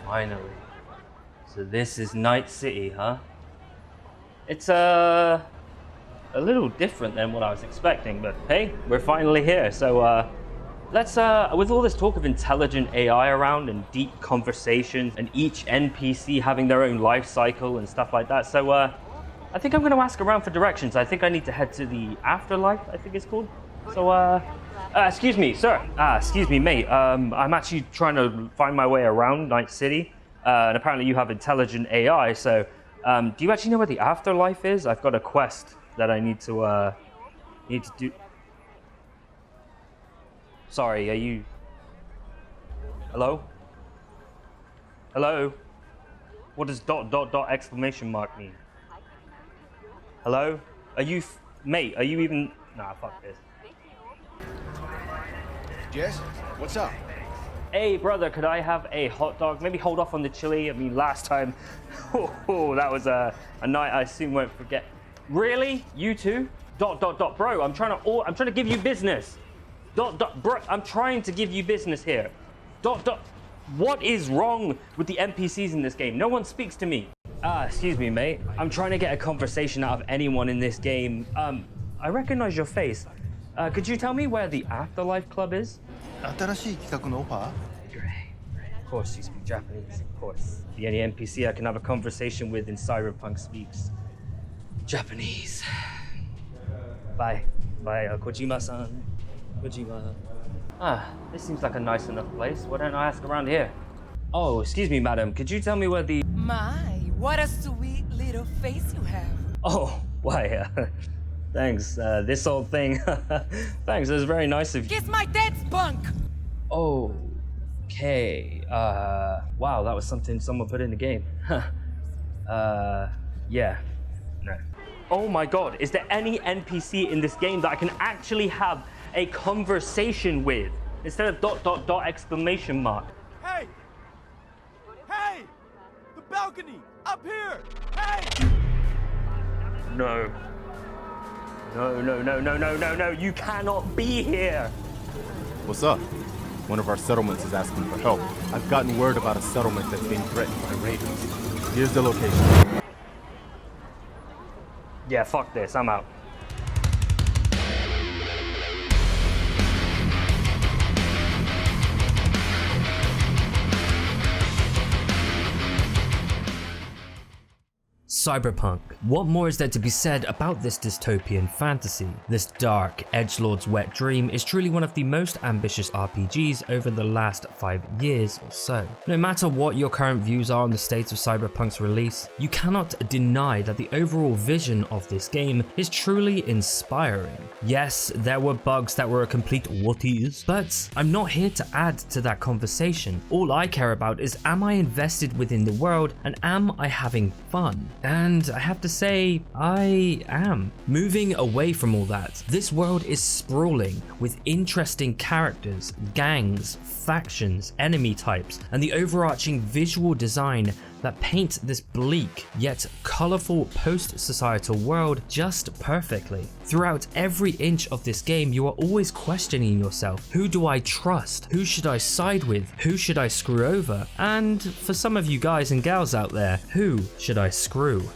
Finally. So this is Night City, huh? It's a little different than what I was expecting, but hey, we're finally here. So let's with all this talk of intelligent AI around and deep conversation and each NPC having their own life cycle and stuff like that. So I think I'm going to ask around for directions. I think I need to head to the afterlife, I think it's called. So excuse me, sir. Excuse me, mate. I'm actually trying to find my way around Night City. And apparently you have intelligent AI, so do you actually know where the afterlife is? I've got a quest that I need to do. Sorry, are you... Hello? Hello? What does ... exclamation mark mean? Hello? Are you... Mate, are you even... Nah, fuck this. Jess, what's up? Hey, brother, could I have a hot dog? Maybe hold off on the chili. I mean, last time... that was a night I soon won't forget. Really? You too? ... Bro, I'm trying to give you business. ... Bro, I'm trying to give you business here. ... What is wrong with the NPCs in this game? No one speaks to me. Excuse me, mate. I'm trying to get a conversation out of anyone in this game. I recognize your face. Could you tell me where the Afterlife Club is? 新しい企画のオファー? Great. Of course you speak Japanese, of course. The only NPC I can have a conversation with in Cyberpunk speaks Japanese. Bye. Bye, Kojima-san. Kojima. This seems like a nice enough place. Why don't I ask around here? Oh, excuse me, madam. Could you tell me where the... My, what a sweet little face you have. Oh, why, thanks, this old thing. Thanks, it was very nice of you. Kiss my dead spunk! Okay, wow, that was something someone put in the game. Yeah, no. Oh my god, is there any NPC in this game that I can actually have a conversation with instead of ... exclamation mark? Hey! Hey! The balcony! Up here! Hey! No. No, you cannot be here! What's up? One of our settlements is asking for help. I've gotten word about a settlement that's being threatened by raiders. Here's the location. Yeah, fuck this, I'm out. Cyberpunk. What more is there to be said about this dystopian fantasy? This dark, edgelord's wet dream is truly one of the most ambitious RPGs over the last 5 years or so. No matter what your current views are on the state of Cyberpunk's release, you cannot deny that the overall vision of this game is truly inspiring. Yes, there were bugs that were a complete what-is, but I'm not here to add to that conversation. All I care about is, am I invested within the world and am I having fun? And I have to say, I am. Moving away from all that, this world is sprawling with interesting characters, gangs, factions, enemy types, and the overarching visual design that paint this bleak yet colourful post-societal world just perfectly. Throughout every inch of this game, you are always questioning yourself. Who do I trust? Who should I side with? Who should I screw over? And for some of you guys and gals out there, who should I screw?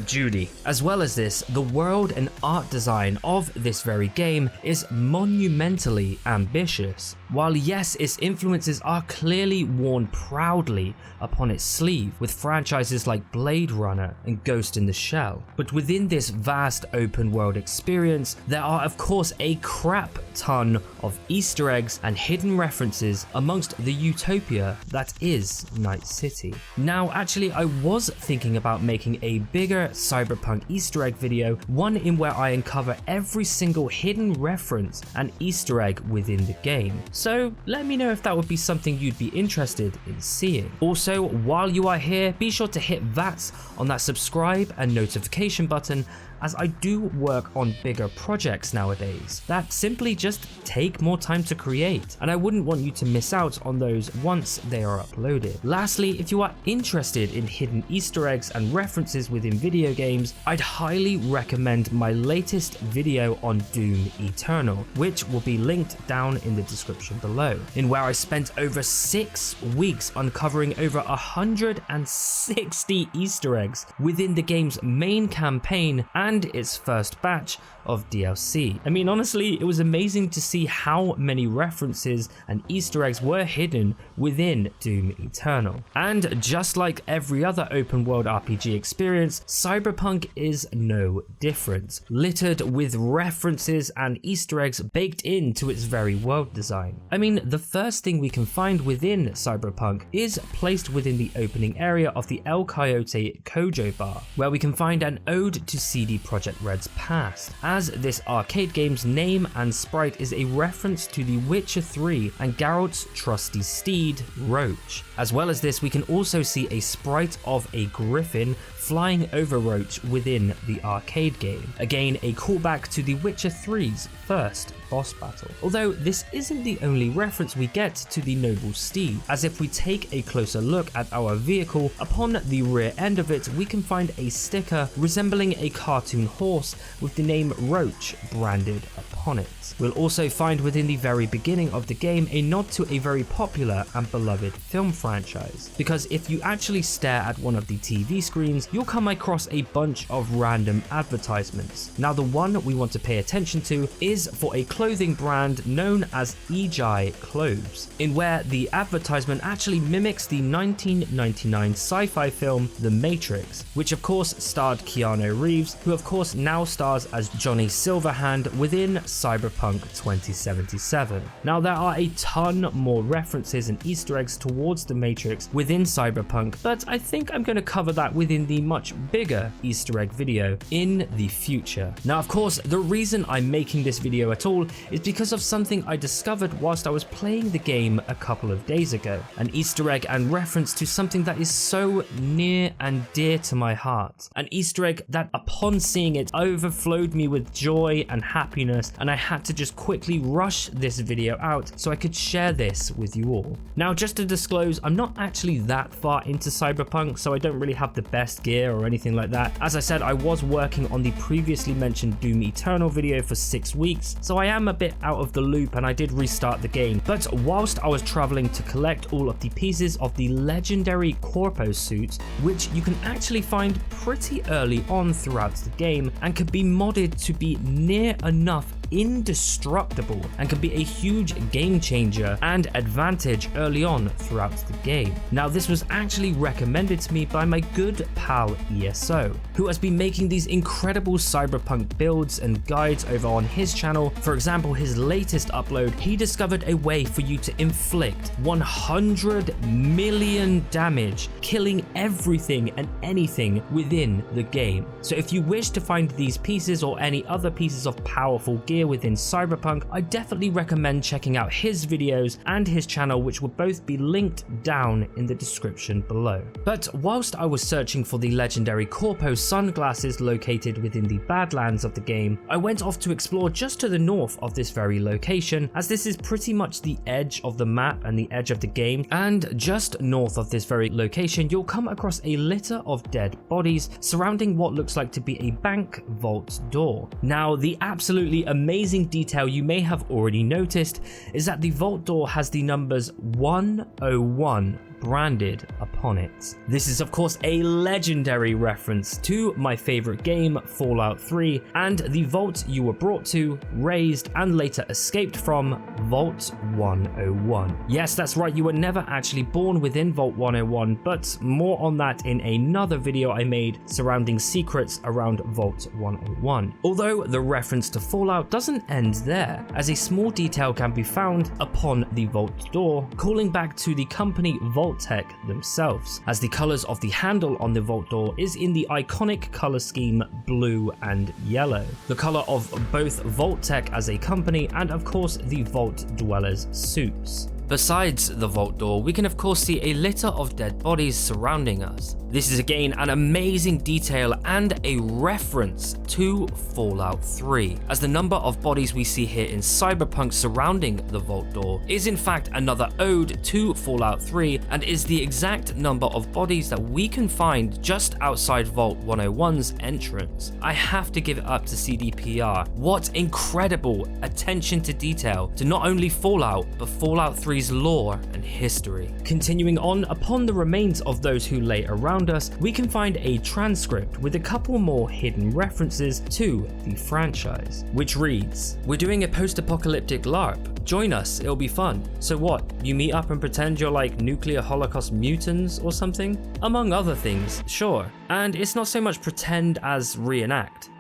Judy. As well as this, the world and art design of this very game is monumentally ambitious. While yes, its influences are clearly worn proudly upon its sleeve, with franchises like Blade Runner and Ghost in the Shell. But within this vast open world experience, there are of course a crap ton of Easter eggs and hidden references amongst the utopia that is Night City. Now actually I was thinking about making a bigger Cyberpunk Easter egg video, one in where I uncover every single hidden reference and Easter egg within the game. So let me know if that would be something you'd be interested in seeing. Also, while you are here, be sure to hit that on that subscribe and notification button, as I do work on bigger projects nowadays that simply just take more time to create, and I wouldn't want you to miss out on those once they are uploaded. Lastly, if you are interested in hidden Easter eggs and references within video games, I'd highly recommend my latest video on Doom Eternal, which will be linked down in the description below, in where I spent over 6 weeks uncovering over 160 Easter eggs within the game's main campaign and its first batch of DLC. I mean, honestly, it was amazing to see how many references and Easter eggs were hidden within Doom Eternal. And just like every other open world RPG experience, Cyberpunk is no different, littered with references and Easter eggs baked into its very world design. I mean, the first thing we can find within Cyberpunk is placed within the opening area of the El Coyote Kojo Bar, where we can find an ode to CD Projekt Red's past, as this arcade game's name and sprite is a reference to The Witcher 3 and Geralt's trusty steed, Roach. As well as this, we can also see a sprite of a griffin flying over Roach within the arcade game. Again, a callback to The Witcher 3's first boss battle. Although this isn't the only reference we get to the noble steed, as if we take a closer look at our vehicle, upon the rear end of it we can find a sticker resembling a cartoon horse with the name Roach branded upon it. We'll also find within the very beginning of the game a nod to a very popular and beloved film franchise, because if you actually stare at one of the TV screens, you'll come across a bunch of random advertisements. Now the one we want to pay attention to is for a clothing brand known as Ejai Clothes, in where the advertisement actually mimics the 1999 sci-fi film The Matrix, which of course starred Keanu Reeves, who of course now stars as Johnny Silverhand within Cyberpunk 2077. Now there are a ton more references and Easter eggs towards The Matrix within Cyberpunk, but I think I'm going to cover that within the much bigger Easter egg video in the future. Now of course, the reason I'm making this video at all is because of something I discovered whilst I was playing the game a couple of days ago. An Easter egg and reference to something that is so near and dear to my heart. An Easter egg that upon seeing it overflowed me with joy and happiness, and I had to just quickly rush this video out so I could share this with you all. Now just to disclose, I'm not actually that far into Cyberpunk, so I don't really have the best gear or anything like that. As I said, I was working on the previously mentioned Doom Eternal video for 6 weeks, so I am a bit out of the loop and I did restart the game. But whilst I was traveling to collect all of the pieces of the legendary Corpo suit, which you can actually find pretty early on throughout the game and could be modded to be near enough indestructible and can be a huge game changer and advantage early on throughout the game. Now this was actually recommended to me by my good pal ESO, who has been making these incredible Cyberpunk builds and guides over on his channel. For example, his latest upload, he discovered a way for you to inflict 100 million damage, killing everything and anything within the game. So if you wish to find these pieces or any other pieces of powerful gear within Cyberpunk, I definitely recommend checking out his videos and his channel, which will both be linked down in the description below. But whilst I was searching for the legendary Corpo sunglasses located within the Badlands of the game, I went off to explore just to the north of this very location, as this is pretty much the edge of the map and the edge of the game, and just north of this very location you'll come across a litter of dead bodies surrounding what looks like to be a bank vault door. Now the absolutely amazing detail you may have already noticed is that the vault door has the numbers 101 branded upon it. This is of course a legendary reference to my favorite game, Fallout 3, and the vault you were brought to, raised, and later escaped from, Vault 101. Yes, that's right, you were never actually born within Vault 101, but more on that in another video I made surrounding secrets around Vault 101. Although the reference to Fallout doesn't end there, as a small detail can be found upon the vault door, calling back to the company Vault Tech themselves, as the colors of the handle on the vault door is in the iconic color scheme blue and yellow, the color of both Vault Tech as a company and of course the Vault Dwellers suits. Besides the vault door, we can of course see a litter of dead bodies surrounding us. This is again an amazing detail and a reference to Fallout 3, as the number of bodies we see here in Cyberpunk surrounding the vault door is in fact another ode to Fallout 3 and is the exact number of bodies that we can find just outside Vault 101's entrance. I have to give it up to CDPR. What incredible attention to detail to not only Fallout, but Fallout 3's lore and history. Continuing on, upon the remains of those who lay around us, we can find a transcript with a couple more hidden references to the franchise, which reads, "We're doing a post-apocalyptic LARP. Join us, it'll be fun. So what, you meet up and pretend you're like nuclear holocaust mutants or something? Among other things, sure. And it's not so much pretend as reenact.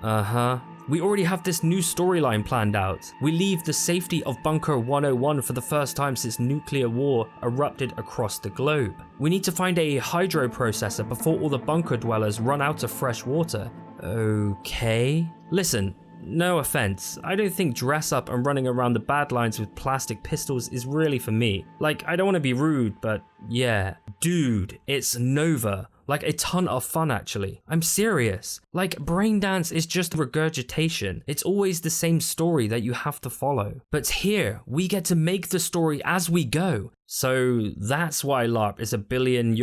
We already have this new storyline planned out. We leave the safety of Bunker 101 for the first time since nuclear war erupted across the globe. We need to find a hydro processor before all the bunker dwellers run out of fresh water." Okay? Listen, no offense, I don't think dress up and running around the Badlands with plastic pistols is really for me. Like, I don't want to be rude, but yeah. Dude, it's Nova. Like a ton of fun actually. I'm serious. Like, Braindance is just regurgitation. It's always the same story that you have to follow. But here, we get to make the story as we go. So that's why LARP is $1 billion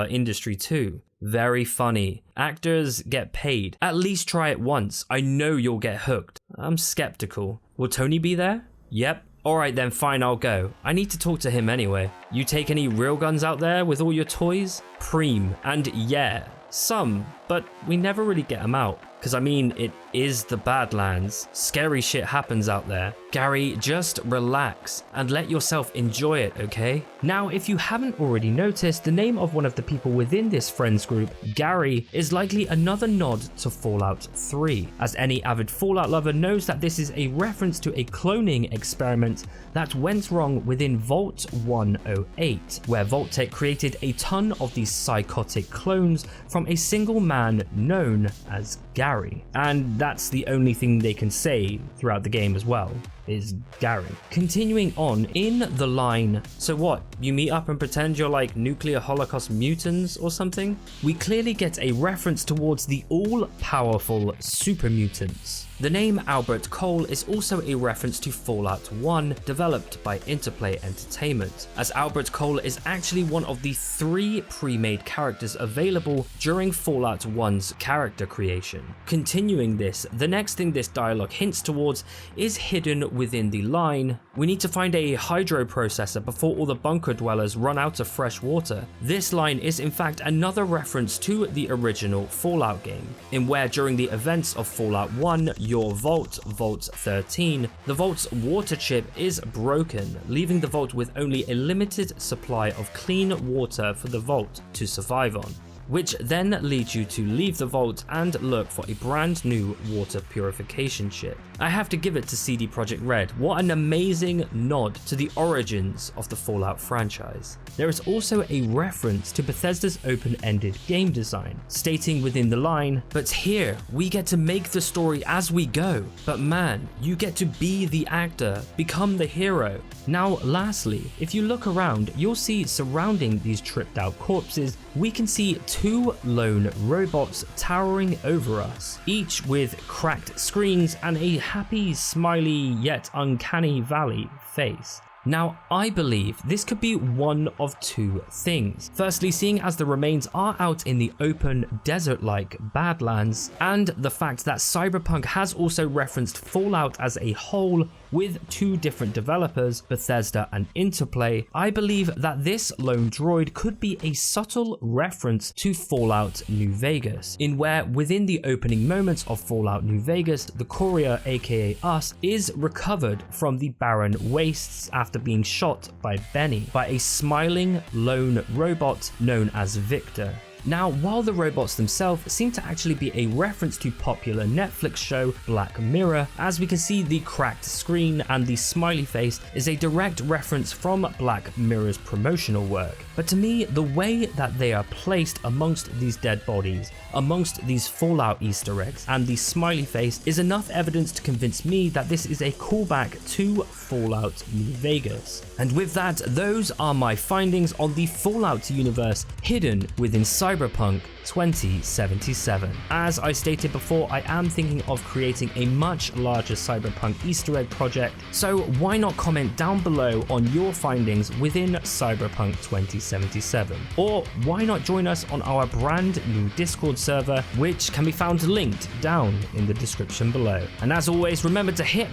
industry too. Very funny. Actors get paid. At least try it once. I know you'll get hooked. I'm skeptical. Will Tony be there? Yep. Alright then, fine, I'll go. I need to talk to him anyway. You take any real guns out there with all your toys? Preem. And yeah, some, but we never really get them out. Because I mean, it is the Badlands. Scary shit happens out there. Gary, just relax and let yourself enjoy it, okay? Now, if you haven't already noticed, the name of one of the people within this friends group, Gary, is likely another nod to Fallout 3, as any avid Fallout lover knows that this is a reference to a cloning experiment that went wrong within Vault 108, where Vault-Tec created a ton of these psychotic clones from a single man known as Gary. And that's the only thing they can say throughout the game as well, is Gary. Continuing on, in the line, "So what, you meet up and pretend you're like nuclear holocaust mutants or something?" we clearly get a reference towards the all-powerful super mutants. The name Albert Cole is also a reference to Fallout 1, developed by Interplay Entertainment, as Albert Cole is actually one of the 3 pre-made characters available during Fallout 1's character creation. Continuing this, the next thing this dialogue hints towards is hidden within the line, "We need to find a hydro processor before all the bunker dwellers run out of fresh water." This line is in fact another reference to the original Fallout game, in where during the events of Fallout 1, your vault, Vault 13, the vault's water chip is broken, leaving the vault with only a limited supply of clean water for the vault to survive on, which then leads you to leave the vault and look for a brand new water purification chip. I have to give it to CD Projekt Red. What an amazing nod to the origins of the Fallout franchise. There is also a reference to Bethesda's open-ended game design, stating within the line, "But here, we get to make the story as we go. But man, you get to be the actor, become the hero." Now lastly, if you look around, you'll see surrounding these tripped out corpses, we can see 2 lone robots towering over us, each with cracked screens and a happy, smiley, yet uncanny valley face. Now, I believe this could be one of 2 things. Firstly, seeing as the remains are out in the open, desert-like Badlands, and the fact that Cyberpunk has also referenced Fallout as a whole with 2 different developers, Bethesda and Interplay, I believe that this lone droid could be a subtle reference to Fallout New Vegas, in where within the opening moments of Fallout New Vegas, the courier aka us is recovered from the barren wastes after being shot by Benny by a smiling lone robot known as Victor. Now, while the robots themselves seem to actually be a reference to popular Netflix show Black Mirror, as we can see the cracked screen and the smiley face is a direct reference from Black Mirror's promotional work. But to me, the way that they are placed amongst these dead bodies, amongst these Fallout Easter eggs, and the smiley face is enough evidence to convince me that this is a callback to Fallout New Vegas. And with that, those are my findings on the Fallout universe hidden within Cyberpunk 2077. As I stated before, I am thinking of creating a much larger Cyberpunk Easter egg project, so why not comment down below on your findings within Cyberpunk 2077? Or why not join us on our brand new Discord server, which can be found linked down in the description below. And as always, remember to hit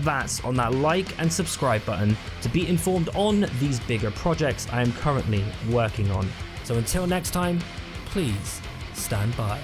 on that like and subscribe button to be informed on these bigger projects I am currently working on. So until next time, please stand by.